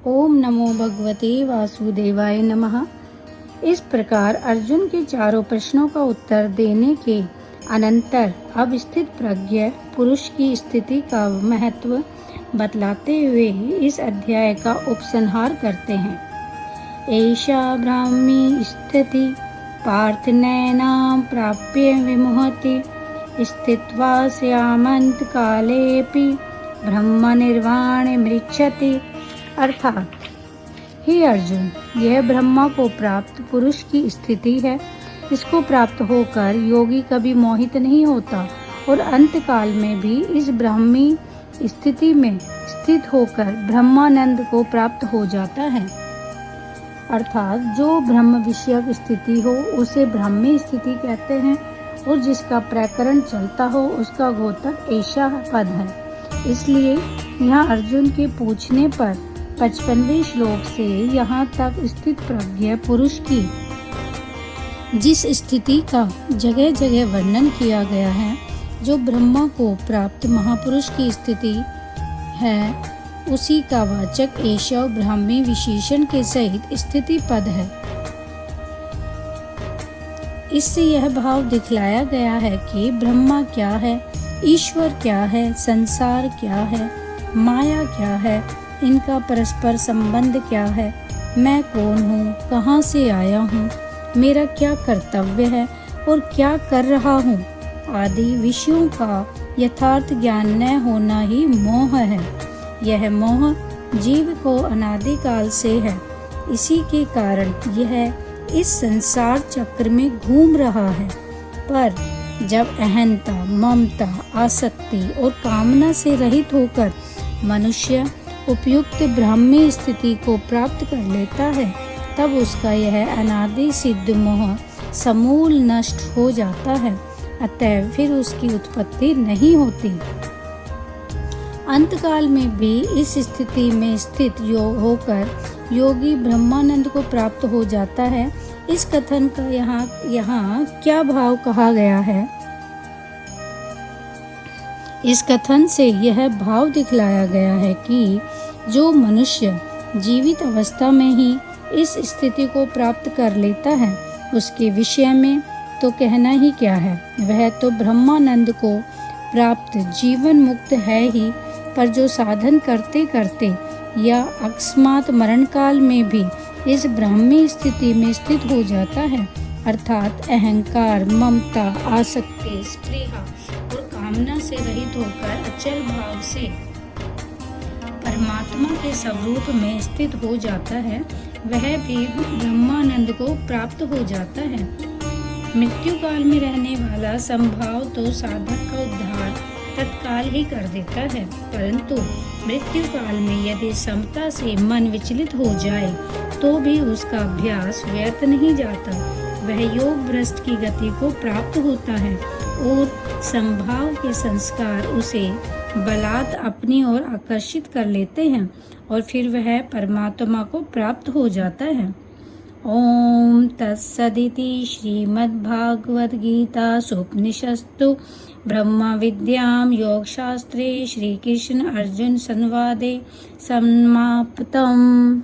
ओम नमो भगवते वासुदेवाय नमः। इस प्रकार अर्जुन के चारों प्रश्नों का उत्तर देने के अनंतर अब स्थित प्रज्ञ पुरुष की स्थिति का महत्व बतलाते हुए इस अध्याय का उपसंहार करते हैं। एषा ब्राह्मी स्थिति पार्थ नैनां प्राप्य विमुहति स्थित्वा स्यामंत कालेपि ब्रह्म निर्वाण मृच्छति। अर्थात हे अर्जुन, यह ब्रह्मा को प्राप्त पुरुष की स्थिति है। इसको प्राप्त होकर योगी कभी मोहित नहीं होता और अंत काल में भी इस ब्राह्मी स्थिति में स्थित होकर ब्रह्मानंद को प्राप्त हो जाता है। अर्थात जो ब्रह्म विषयक स्थिति हो उसे ब्राह्मी स्थिति कहते हैं और जिसका प्रकरण चलता हो उसका घोतक ऐसा पद है। इसलिए यहाँ अर्जुन के पूछने पर 55वें श्लोक से यहाँ तक स्थित प्रज्ञ पुरुष की जिस स्थिति का जगह जगह वर्णन किया गया है, जो ब्रह्मा को प्राप्त महापुरुष की स्थिति है, उसी का वाचक ऐसा ब्राह्मी विशेषण के सहित स्थिति पद है। इससे यह भाव दिखलाया गया है कि ब्रह्मा क्या है, ईश्वर क्या है, संसार क्या है, माया क्या है, इनका परस्पर संबंध क्या है, मैं कौन हूँ, कहाँ से आया हूँ, मेरा क्या कर्तव्य है और क्या कर रहा हूँ आदि विषयों का यथार्थ ज्ञान न होना ही मोह है। यह मोह जीव को अनादिकाल से है। इसी के कारण यह इस संसार चक्र में घूम रहा है। पर जब अहंता, ममता, आसक्ति और कामना से रहित होकर मनुष्य उपयुक्त ब्राह्मी स्थिति को प्राप्त कर लेता है, तब उसका यह अनादि सिद्ध मोह समूल नष्ट हो जाता है। अतः फिर उसकी उत्पत्ति नहीं होती। अंतकाल में भी इस स्थिति में स्थित होकर योगी ब्रह्मानंद को प्राप्त हो जाता है। इस कथन का यहाँ क्या भाव कहा गया है? इस कथन से यह भाव दिखलाया गया है कि जो मनुष्य जीवित अवस्था में ही इस स्थिति को प्राप्त कर लेता है, उसके विषय में तो कहना ही क्या है। वह तो ब्रह्मानंद को प्राप्त जीवन मुक्त है ही, पर जो साधन करते करते या अकस्मात मरण काल में भी इस ब्राह्मी स्थिति में स्थित हो जाता है, अर्थात अहंकार, ममता, आसक्ति, स्पृहा और कामना से रहित होकर अचल भाव से परमात्मा के स्वरूप में स्थित हो जाता है, वह भी ब्रह्मानंद को प्राप्त हो जाता है। मृत्यु काल में रहने वाला संभाव तो साधक का उद्धार तत्काल ही कर देता है, परंतु मृत्यु काल में यदि समता से मन विचलित हो जाए तो भी उसका अभ्यास व्यर्थ नहीं जाता। वह योग भ्रष्ट की गति को प्राप्त होता है और संभाव के संस्कार उसे बलात् अपनी ओर आकर्षित कर लेते हैं और फिर वह परमात्मा को प्राप्त हो जाता है। ओम तत्सदिति श्रीमद्भागवत गीता उपनिषत्सु ब्रह्म विद्यां योगशास्त्रे श्री कृष्ण अर्जुन संवादे समाप्तम्।